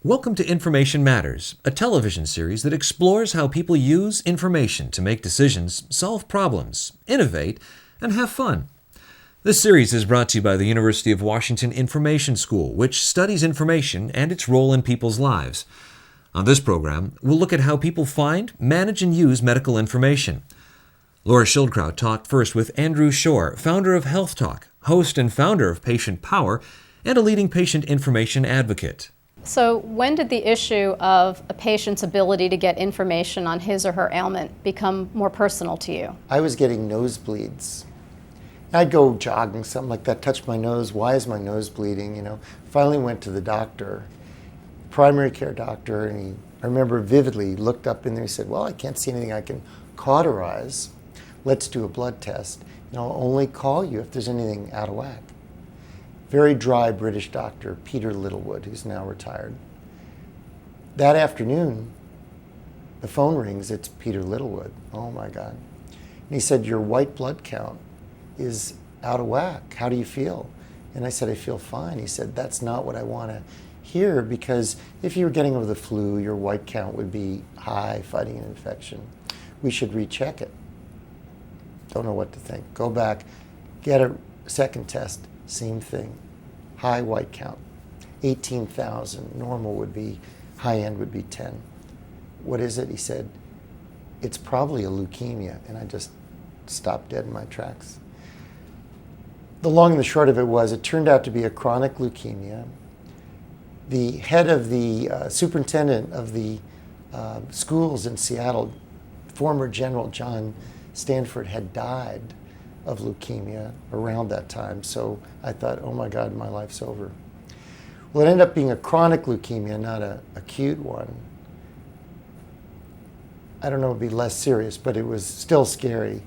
Welcome to Information Matters, a television series that explores how people use information to make decisions, solve problems, innovate, and have fun. This series is brought to you by the University of Washington Information School, which studies information and its role in people's lives. On this program, we'll look at how people find, manage, and use medical information. Laura Schildkraut talked first with Andrew Schorr, founder of Health Talk, host and founder of Patient Power, and a leading patient information advocate. So when did the issue of a patient's ability to get information on his or her ailment become more personal to you? I was getting nosebleeds. I'd go jogging, something like that, touch my nose. Why is my nose bleeding? Finally went to the doctor, primary care doctor, and I remember vividly, looked up in there and said, well, I can't see anything I can cauterize. Let's do a blood test. I'll only call you if there's anything out of whack. Very dry British doctor, Peter Littlewood, who's now retired. That afternoon, the phone rings, it's Peter Littlewood. Oh my God. And he said, your white blood count is out of whack. How do you feel? And I said, I feel fine. He said, that's not what I want to hear, because if you were getting over the flu, your white count would be high, fighting an infection. We should recheck it. Don't know what to think. Go back, get a second test. Same thing, high white count, 18,000. Normal would be, high end would be 10. What is it? He said, it's probably a leukemia. And I just stopped dead in my tracks. The long and the short of it was, it turned out to be a chronic leukemia. The head of the superintendent of the schools in Seattle, former General John Stanford, had died of leukemia around that time. So I thought, oh my God, my life's over. Well, it ended up being a chronic leukemia, not an acute one. I don't know, it would be less serious, but it was still scary.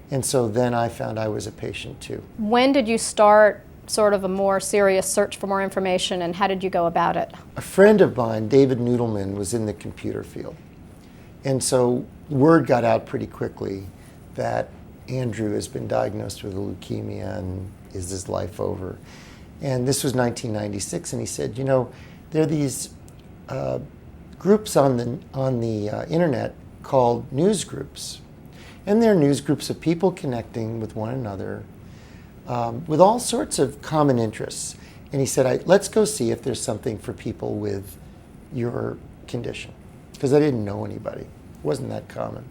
And so then I found I was a patient too. When did you start sort of a more serious search for more information, and how did you go about it? A friend of mine, David Noodleman, was in the computer field. And so word got out pretty quickly that Andrew has been diagnosed with a leukemia and is his life over? And this was 1996, and he said, there are these groups on the internet called news groups. And they're news groups of people connecting with one another with all sorts of common interests. And he said, let's go see if there's something for people with your condition. Because I didn't know anybody. It wasn't that common.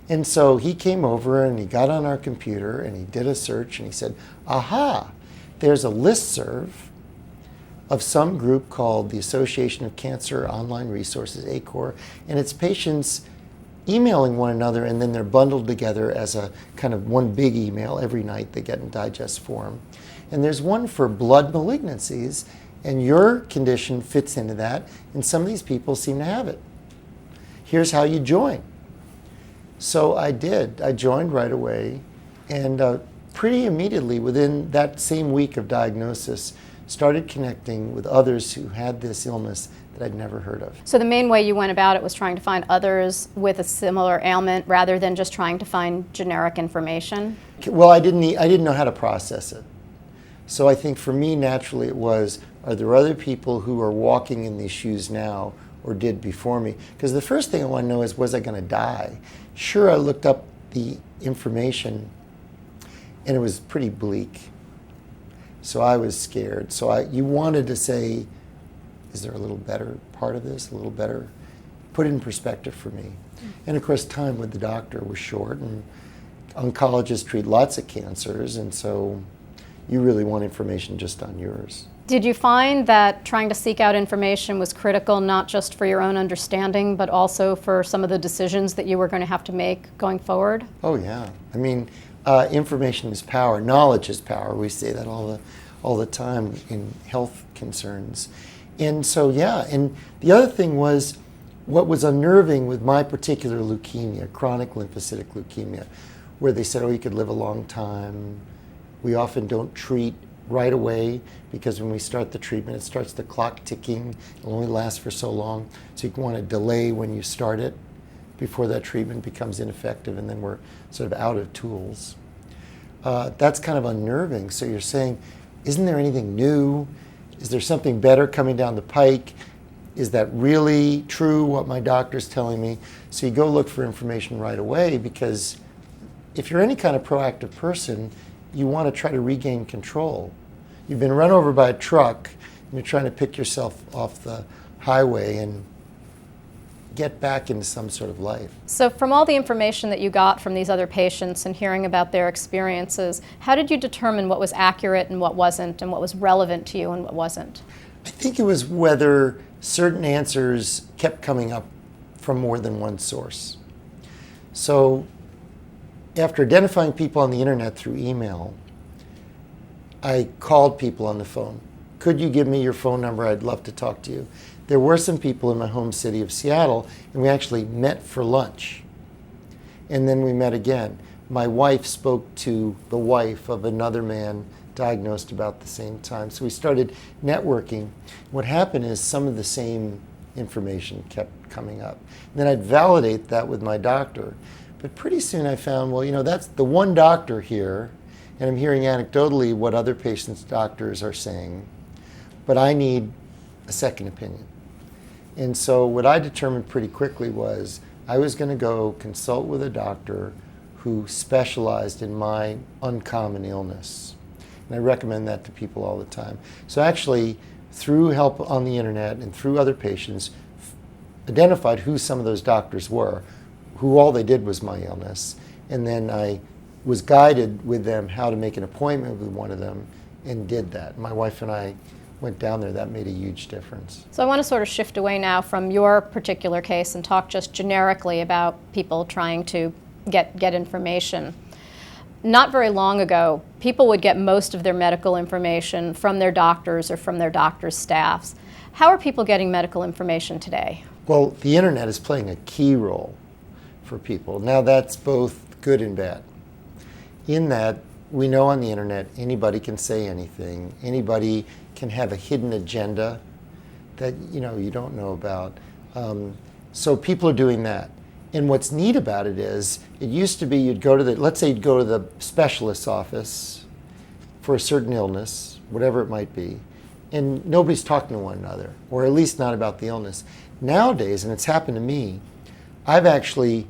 And so he came over and he got on our computer and he did a search and he said, aha, there's a listserv of some group called the Association of Cancer Online Resources, ACOR, and it's patients emailing one another, and then they're bundled together as a kind of one big email every night they get in digest form. And there's one for blood malignancies, and your condition fits into that, and some of these people seem to have it. Here's how you join. So I did. I joined right away, and pretty immediately within that same week of diagnosis, started connecting with others who had this illness that I'd never heard of. So the main way you went about it was trying to find others with a similar ailment rather than just trying to find generic information? Well, I didn't know how to process it. So I think for me, naturally, it was, are there other people who are walking in these shoes now or did before me? Because the first thing I want to know is, was I going to die? Sure, I looked up the information, and it was pretty bleak. So I was scared. So you wanted to say, is there a little better part of this, a little better? Put it in perspective for me. And of course, time with the doctor was short, and oncologists treat lots of cancers, and so you really want information just on yours. Did you find that trying to seek out information was critical, not just for your own understanding, but also for some of the decisions that you were going to have to make going forward? Oh yeah. I mean, information is power. Knowledge is power. We say that all the time in health concerns. And so, yeah. And the other thing was, what was unnerving with my particular leukemia, chronic lymphocytic leukemia, where they said, oh, you could live a long time. We often don't treat right away, because when we start the treatment, it starts the clock ticking. It'll only last for so long. So you want to delay when you start it before that treatment becomes ineffective, and then we're sort of out of tools. That's kind of unnerving. So you're saying, isn't there anything new? Is there something better coming down the pike? Is that really true, what my doctor's telling me? So you go look for information right away, because if you're any kind of proactive person, you want to try to regain control. You've been run over by a truck, and you're trying to pick yourself off the highway and get back into some sort of life. So from all the information that you got from these other patients and hearing about their experiences, how did you determine what was accurate and what wasn't, and what was relevant to you and what wasn't? I think it was whether certain answers kept coming up from more than one source. So after identifying people on the internet through email, I called people on the phone. Could you give me your phone number? I'd love to talk to you. There were some people in my home city of Seattle, and we actually met for lunch. And then we met again. My wife spoke to the wife of another man diagnosed about the same time. So we started networking. What happened is some of the same information kept coming up. And then I'd validate that with my doctor. But pretty soon I found, well, you know, that's the one doctor here, and I'm hearing anecdotally what other patients' doctors are saying, but I need a second opinion. And so what I determined pretty quickly was I was going to go consult with a doctor who specialized in my uncommon illness. And I recommend that to people all the time. So actually, through help on the internet and through other patients, identified who some of those doctors were, who all they did was my illness. And then I was guided with them how to make an appointment with one of them, and did that. My wife and I went down there. That made a huge difference. So I want to sort of shift away now from your particular case and talk just generically about people trying to get information. Not very long ago, people would get most of their medical information from their doctors or from their doctors' staffs. How are people getting medical information today? Well, the internet is playing a key role for people. Now that's both good and bad. In that, we know on the internet anybody can say anything. Anybody can have a hidden agenda that you don't know about. So people are doing that. And what's neat about it is, it used to be you'd go to let's say you'd go to the specialist's office for a certain illness, whatever it might be, and nobody's talking to one another, or at least not about the illness. Nowadays, and it's happened to me, I've actually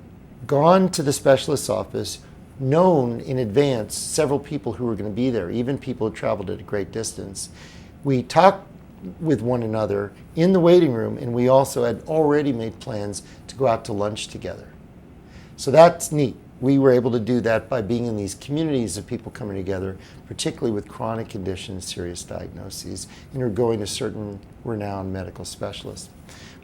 gone to the specialist's office, known in advance several people who were going to be there, even people who traveled at a great distance. We talked with one another in the waiting room, and we also had already made plans to go out to lunch together. So that's neat. We were able to do that by being in these communities of people coming together, particularly with chronic conditions, serious diagnoses, and are going to certain renowned medical specialists.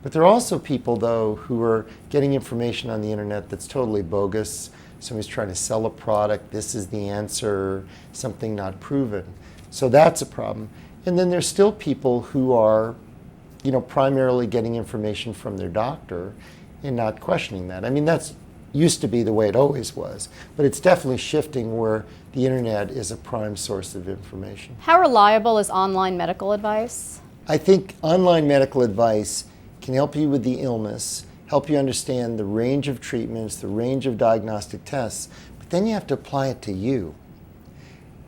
But there are also people, though, who are getting information on the internet that's totally bogus. Somebody's trying to sell a product, this is the answer, something not proven. So that's a problem. And then there's still people who are, primarily getting information from their doctor and not questioning that. I mean, that's used to be the way it always was, but it's definitely shifting where the internet is a prime source of information. How reliable is online medical advice? I think online medical advice can help you with the illness, help you understand the range of treatments, the range of diagnostic tests, but then you have to apply it to you.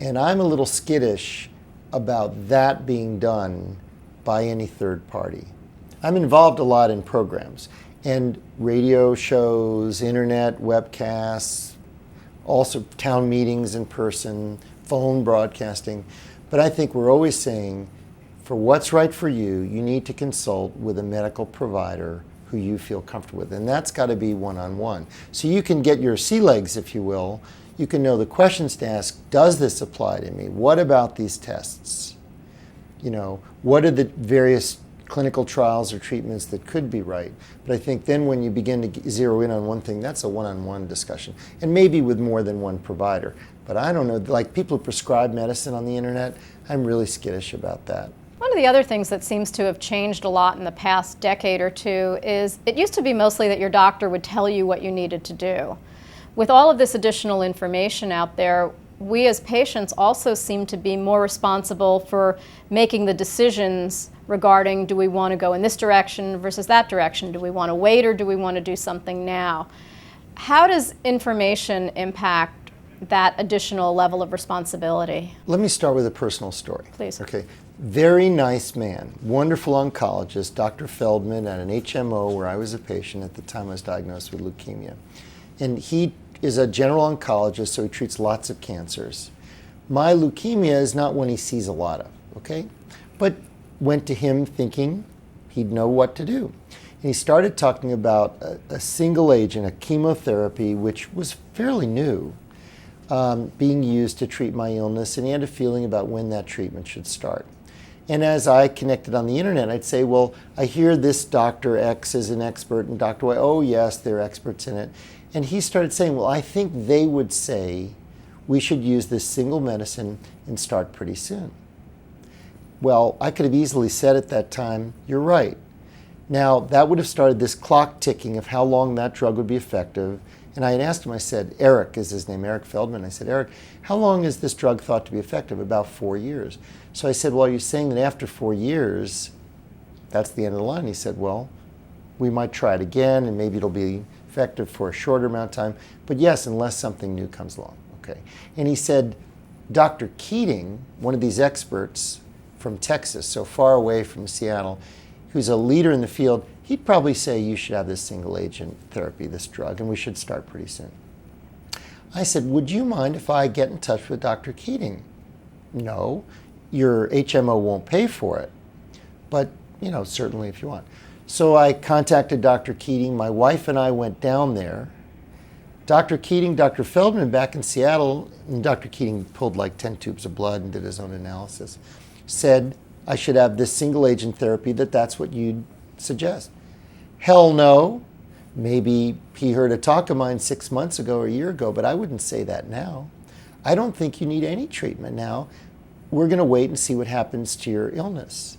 And I'm a little skittish about that being done by any third party. I'm involved a lot in programs and radio shows, internet webcasts, also town meetings in person, phone broadcasting. But I think we're always saying, for what's right for you, you need to consult with a medical provider who you feel comfortable with. And that's got to be one-on-one. So you can get your sea legs, if you will. You can know the questions to ask. Does this apply to me? What about these tests? What are the various clinical trials or treatments that could be right? But I think then when you begin to zero in on one thing, that's a one-on-one discussion. And maybe with more than one provider. But I don't know, like people who prescribe medicine on the internet, I'm really skittish about that. One of the other things that seems to have changed a lot in the past decade or two is it used to be mostly that your doctor would tell you what you needed to do. With all of this additional information out there, we as patients also seem to be more responsible for making the decisions regarding, do we want to go in this direction versus that direction? Do we want to wait or do we want to do something now? How does information impact that additional level of responsibility? Let me start with a personal story. Please. Okay. Very nice man, wonderful oncologist, Dr. Feldman at an HMO where I was a patient at the time I was diagnosed with leukemia. And he is a general oncologist, so he treats lots of cancers. My leukemia is not one he sees a lot of, okay? But went to him thinking he'd know what to do. And he started talking about a single agent, a chemotherapy, which was fairly new, being used to treat my illness, and he had a feeling about when that treatment should start. And as I connected on the internet, I'd say, well, I hear this Dr. X is an expert, and Dr. Y, oh yes, they're experts in it. And he started saying, well, I think they would say we should use this single medicine and start pretty soon. Well, I could have easily said at that time, you're right. Now, that would have started this clock ticking of how long that drug would be effective. And I had asked him, I said, Eric is his name, Eric Feldman. I said, Eric, how long is this drug thought to be effective? About 4 years. So I said, well, are you saying that after 4 years, that's the end of the line? He said, well, we might try it again, and maybe it'll be effective for a shorter amount of time. But yes, unless something new comes along. Okay. And he said, Dr. Keating, one of these experts from Texas, so far away from Seattle, who's a leader in the field, he'd probably say you should have this single agent therapy, this drug, and we should start pretty soon. I said, would you mind if I get in touch with Dr. Keating? No, your HMO won't pay for it, but certainly if you want. So I contacted Dr. Keating. My wife and I went down there. Dr. Keating, Dr. Feldman back in Seattle, and Dr. Keating pulled like 10 tubes of blood and did his own analysis, said I should have this single agent therapy, that's what you'd suggest. Hell no. Maybe he heard a talk of mine 6 months ago or a year ago, but I wouldn't say that now. I don't think you need any treatment now. We're going to wait and see what happens to your illness.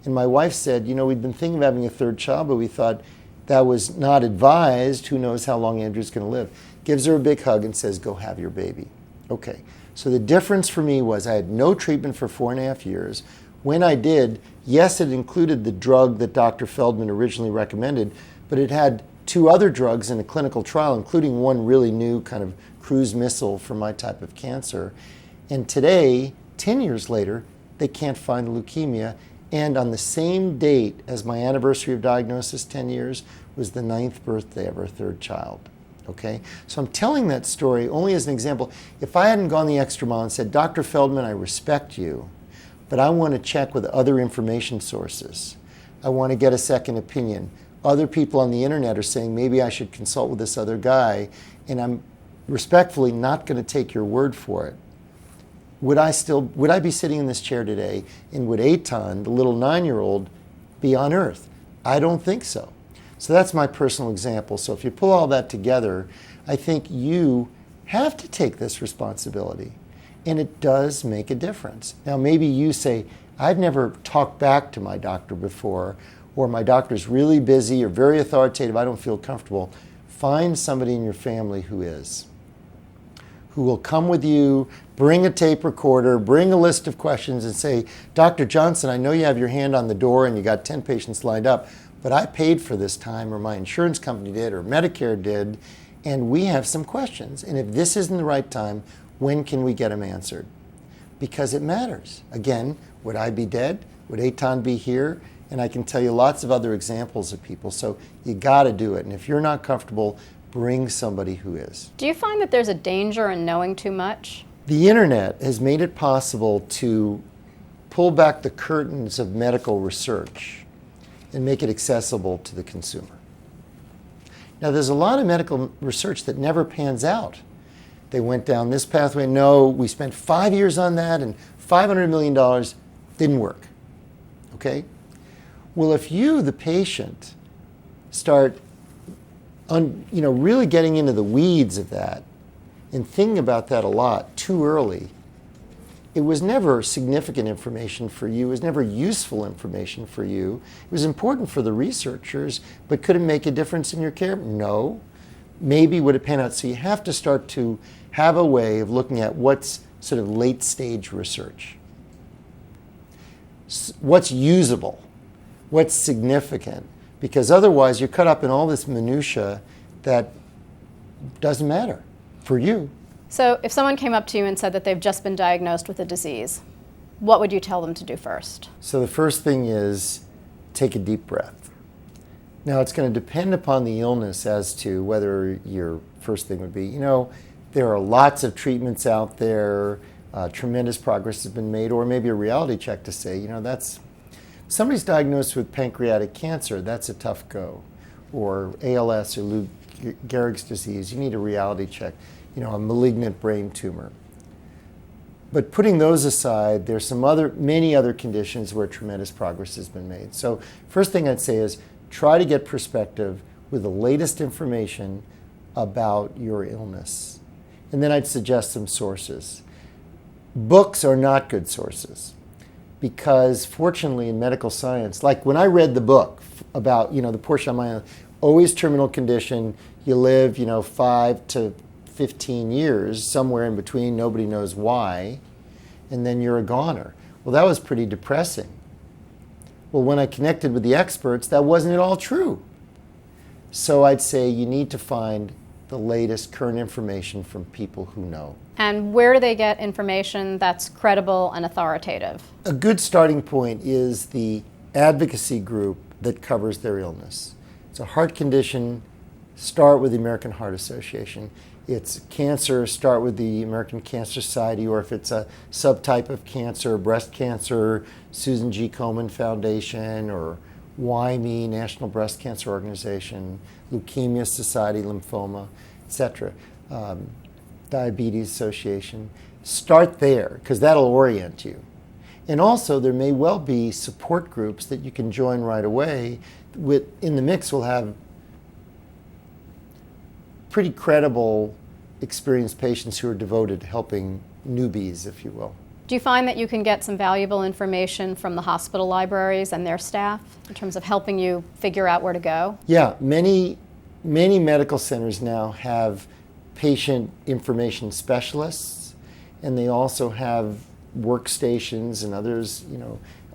And my wife said, we'd been thinking of having a third child, but we thought that was not advised. Who knows how long Andrew's going to live? Gives her a big hug and says, go have your baby. Okay. So the difference for me was I had no treatment for 4.5 years. When I did, yes, it included the drug that Dr. Feldman originally recommended, but it had 2 other drugs in a clinical trial, including one really new kind of cruise missile for my type of cancer. And today, 10 years later, they can't find leukemia. And on the same date as my anniversary of diagnosis, 10 years, was the 9th birthday of our 3rd child. Okay? So I'm telling that story only as an example. If I hadn't gone the extra mile and said, Dr. Feldman, I respect you, but I want to check with other information sources. I want to get a second opinion. Other people on the internet are saying maybe I should consult with this other guy, and I'm respectfully not going to take your word for it. Would I be sitting in this chair today, and would Eitan, the little 9-year-old, be on Earth? I don't think so. So that's my personal example. So if you pull all that together, I think you have to take this responsibility. And it does make a difference. Now, maybe you say, I've never talked back to my doctor before, or my doctor's really busy or very authoritative, I don't feel comfortable. Find somebody in your family who is, who will come with you, bring a tape recorder, bring a list of questions and say, Dr. Johnson, I know you have your hand on the door and you got 10 patients lined up, but I paid for this time, or my insurance company did, or Medicare did, and we have some questions. And if this isn't the right time, when can we get them answered? Because it matters. Again, would I be dead? Would Eitan be here? And I can tell you lots of other examples of people. So you got to do it. And if you're not comfortable, bring somebody who is. Do you find that there's a danger in knowing too much? The internet has made it possible to pull back the curtains of medical research and make it accessible to the consumer. Now, there's a lot of medical research that never pans out. They went down this pathway. No, we spent 5 years on that and $500 million didn't work. Okay? Well, if you, the patient, start really getting into the weeds of that and thinking about that a lot too early, it was never significant information for you. It was never useful information for you. It was important for the researchers, but could it make a difference in your care? No. Maybe would it pan out? So you have to start to have a way of looking at what's sort of late stage research. What's usable? What's significant? Because otherwise you're caught up in all this minutia that doesn't matter for you. So if someone came up to you and said that they've just been diagnosed with a disease, what would you tell them to do first? So the first thing is take a deep breath. Now it's going to depend upon the illness as to whether your first thing would be, there are lots of treatments out there, tremendous progress has been made, or maybe a reality check to say, somebody's diagnosed with pancreatic cancer, that's a tough go. Or ALS or Lou Gehrig's disease, you need a reality check, a malignant brain tumor. But putting those aside, there's many other conditions where tremendous progress has been made. So first thing I'd say is try to get perspective with the latest information about your illness. And then I'd suggest some sources. Books are not good sources because fortunately in medical science, like when I read the book about, the portion of my always terminal condition, you live, 5 to 15 years, somewhere in between, nobody knows why, and then you're a goner. Well, that was pretty depressing. Well, when I connected with the experts, that wasn't at all true. So I'd say you need to find the latest current information from people who know. And where do they get information that's credible and authoritative? A good starting point is the advocacy group that covers their illness. It's a heart condition, start with the American Heart Association. It's cancer, start with the American Cancer Society, or if it's a subtype of cancer, breast cancer, Susan G. Komen Foundation, or WIME, National Breast Cancer Organization, Leukemia Society, Lymphoma, etc., Diabetes Association. Start there, because that'll orient you. And also, there may well be support groups that you can join right away. In the mix, we'll have pretty credible, experienced patients who are devoted to helping newbies, if you will. Do you find that you can get some valuable information from the hospital libraries and their staff in terms of helping you figure out where to go? Yeah, many medical centers now have patient information specialists, and they also have workstations and others,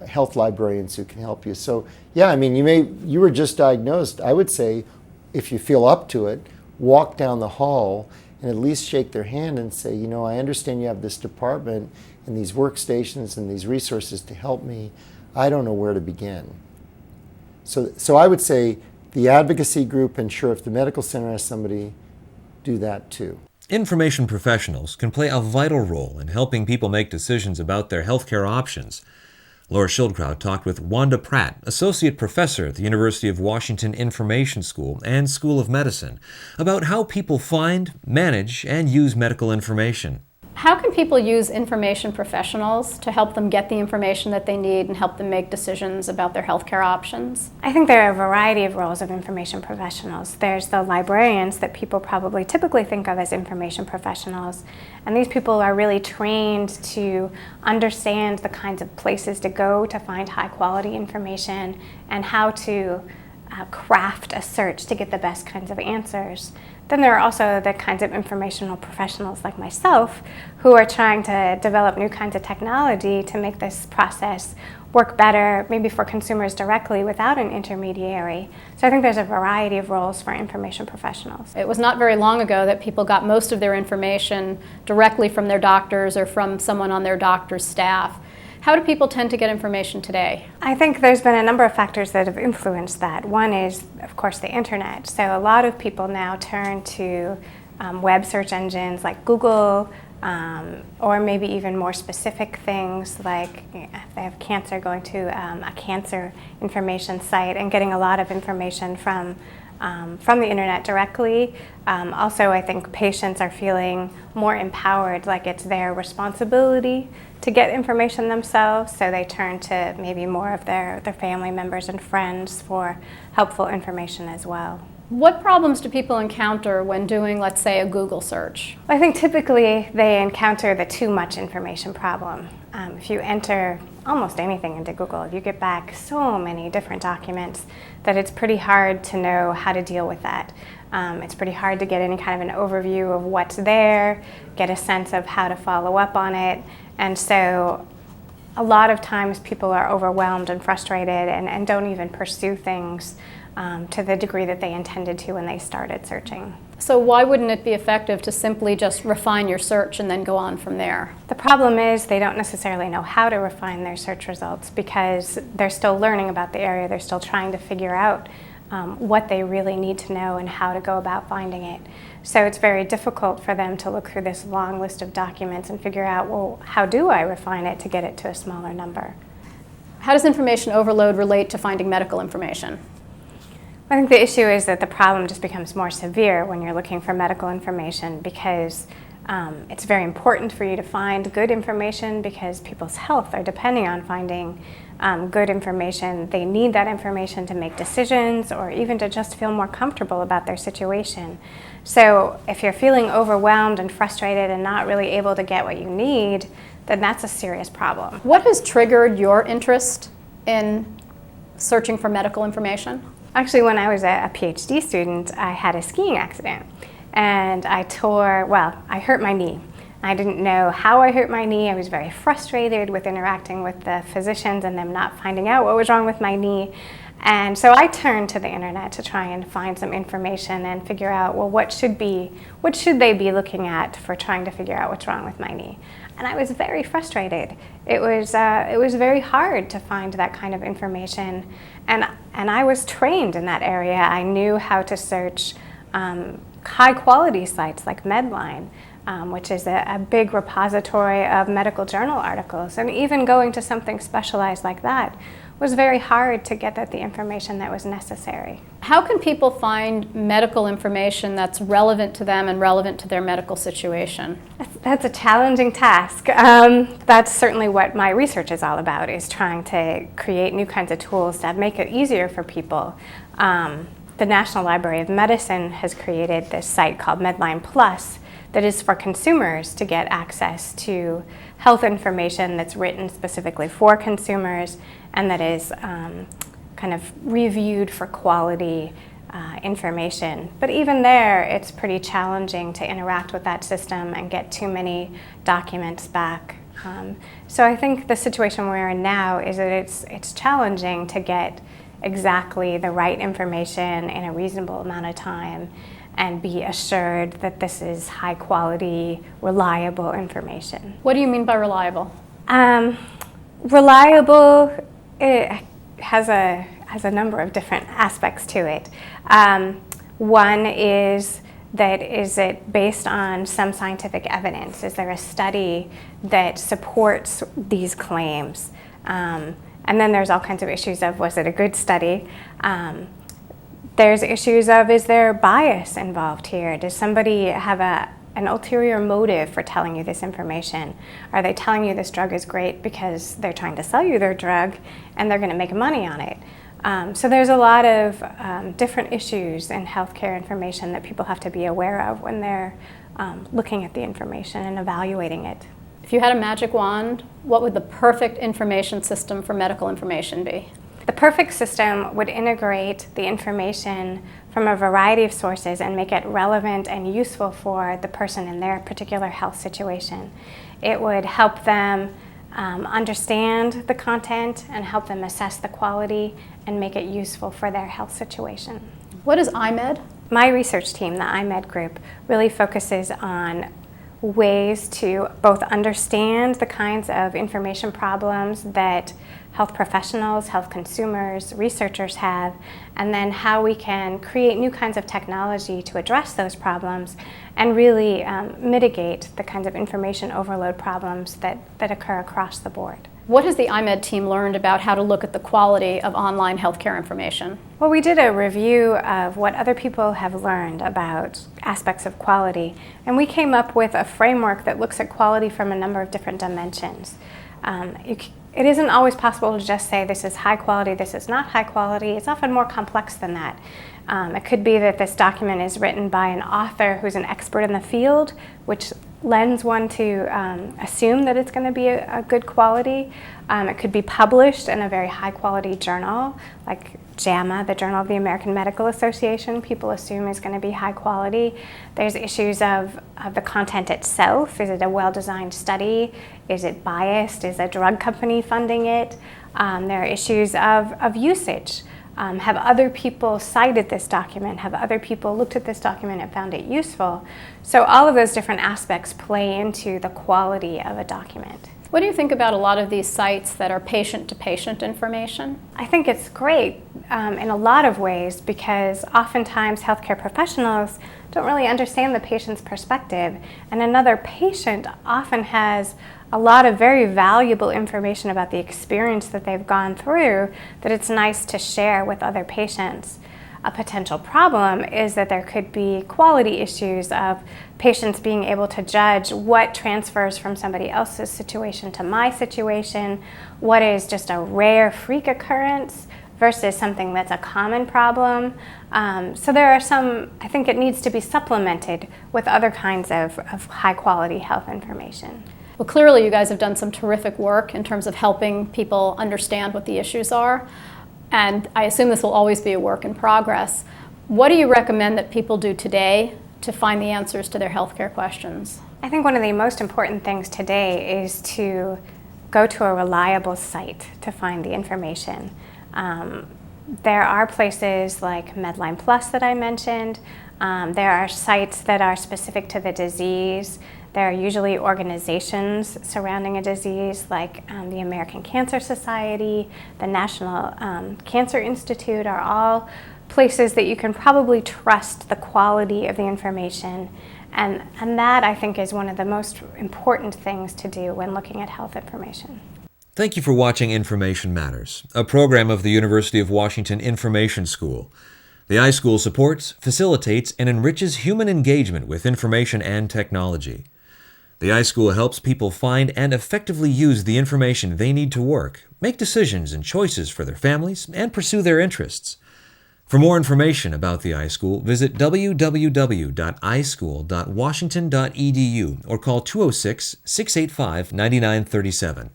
health librarians who can help you. So yeah, you were just diagnosed. I would say if you feel up to it, walk down the hall and at least shake their hand and say, I understand you have this department and these workstations and these resources to help me. I don't know where to begin. So I would say the advocacy group, and sure, if the medical center has somebody, do that too. Information professionals can play a vital role in helping people make decisions about their healthcare options. Laura Schildkraut talked with Wanda Pratt, Associate Professor at the University of Washington Information School and School of Medicine, about how people find, manage, and use medical information. How can people use information professionals to help them get the information that they need and help them make decisions about their healthcare options? I think there are a variety of roles of information professionals. There's the librarians that people probably typically think of as information professionals, and these people are really trained to understand the kinds of places to go to find high quality information and how to craft a search to get the best kinds of answers. Then there are also the kinds of informational professionals like myself who are trying to develop new kinds of technology to make this process work better, maybe for consumers directly without an intermediary. So I think there's a variety of roles for information professionals. It was not very long ago that people got most of their information directly from their doctors or from someone on their doctor's staff. How do people tend to get information today? I think there's been a number of factors that have influenced that. One is, of course, the internet. So a lot of people now turn to web search engines like Google, or maybe even more specific things like if they have cancer, going to a cancer information site and getting a lot of information from the internet directly. Also, I think patients are feeling more empowered, like it's their responsibility to get information themselves, so they turn to maybe more of their family members and friends for helpful information as well. What problems do people encounter when doing, let's say, a Google search? I think typically they encounter the too much information problem. If you enter almost anything into Google, you get back so many different documents that it's pretty hard to know how to deal with that. It's pretty hard to get any kind of an overview of what's there, get a sense of how to follow up on it. And so a lot of times people are overwhelmed and frustrated and don't even pursue things to the degree that they intended to when they started searching. So why wouldn't it be effective to simply just refine your search and then go on from there? The problem is they don't necessarily know how to refine their search results because they're still learning about the area. They're still trying to figure out what they really need to know and how to go about finding it. So it's very difficult for them to look through this long list of documents and figure out, well, how do I refine it to get it to a smaller number? How does information overload relate to finding medical information? I think the issue is that the problem just becomes more severe when you're looking for medical information because it's very important for you to find good information because people's health are depending on finding good information. They need that information to make decisions or even to just feel more comfortable about their situation. So if you're feeling overwhelmed and frustrated and not really able to get what you need, then that's a serious problem. What has triggered your interest in searching for medical information? Actually, when I was a PhD student, I had a skiing accident and I hurt my knee. I didn't know how I hurt my knee. I was very frustrated with interacting with the physicians and them not finding out what was wrong with my knee. And so I turned to the internet to try and find some information and figure out, well, what should they be looking at for trying to figure out what's wrong with my knee? And I was very frustrated. It was very hard to find that kind of information. And I was trained in that area. I knew how to search high quality sites like Medline, which is a big repository of medical journal articles. And even going to something specialized like that was very hard to get at the information that was necessary. How can people find medical information that's relevant to them and relevant to their medical situation? That's a challenging task. That's certainly what my research is all about, is trying to create new kinds of tools that make it easier for people. The National Library of Medicine has created this site called Medline Plus that is for consumers to get access to health information that's written specifically for consumers and that is kind of reviewed for quality information. But even there, it's pretty challenging to interact with that system and get too many documents back. So I think the situation we're in now is that it's challenging to get exactly the right information in a reasonable amount of time and be assured that this is high quality, reliable information. What do you mean by reliable? Reliable, it has a number of different aspects to it. One is that is it based on some scientific evidence? Is there a study that supports these claims? And then there's all kinds of issues of, was it a good study? There's issues of, is there bias involved here? Does somebody have an ulterior motive for telling you this information? Are they telling you this drug is great because they're trying to sell you their drug and they're going to make money on it? So there's a lot of different issues in healthcare information that people have to be aware of when they're looking at the information and evaluating it. If you had a magic wand, what would the perfect information system for medical information be? The perfect system would integrate the information from a variety of sources and make it relevant and useful for the person in their particular health situation. It would help them understand the content and help them assess the quality and make it useful for their health situation. What is IMED? My research team, the IMED group, really focuses on ways to both understand the kinds of information problems that health professionals, health consumers, researchers have, and then how we can create new kinds of technology to address those problems and really mitigate the kinds of information overload problems that occur across the board. What has the IMED team learned about how to look at the quality of online healthcare information? Well, we did a review of what other people have learned about aspects of quality, and we came up with a framework that looks at quality from a number of different dimensions. It isn't always possible to just say this is high quality, this is not high quality. It's often more complex than that. It could be that this document is written by an author who's an expert in the field, which lends one to assume that it's going to be a good quality. It could be published in a very high quality journal, like JAMA, the Journal of the American Medical Association, people assume is going to be high quality. There's issues of the content itself. Is it a well-designed study? Is it biased? Is a drug company funding it? There are issues of usage. Have other people cited this document? Have other people looked at this document and found it useful? So all of those different aspects play into the quality of a document. What do you think about a lot of these sites that are patient-to-patient information? I think it's great in a lot of ways, because oftentimes healthcare professionals don't really understand the patient's perspective, and another patient often has a lot of very valuable information about the experience that they've gone through that it's nice to share with other patients. A potential problem is that there could be quality issues of patients being able to judge what transfers from somebody else's situation to my situation, what is just a rare freak occurrence versus something that's a common problem. So there are some, I think it needs to be supplemented with other kinds of high quality health information. Well, clearly you guys have done some terrific work in terms of helping people understand what the issues are. And I assume this will always be a work in progress. What do you recommend that people do today to find the answers to their healthcare questions? I think one of the most important things today is to go to a reliable site to find the information. There are places like Medline Plus that I mentioned. There are sites that are specific to the disease. There are usually organizations surrounding a disease like the American Cancer Society, the National Cancer Institute are all places that you can probably trust the quality of the information. And that, I think, is one of the most important things to do when looking at health information. Thank you for watching Information Matters, a program of the University of Washington Information School. The iSchool supports, facilitates, and enriches human engagement with information and technology. The iSchool helps people find and effectively use the information they need to work, make decisions and choices for their families, and pursue their interests. For more information about the iSchool, visit www.ischool.washington.edu or call 206-685-9937.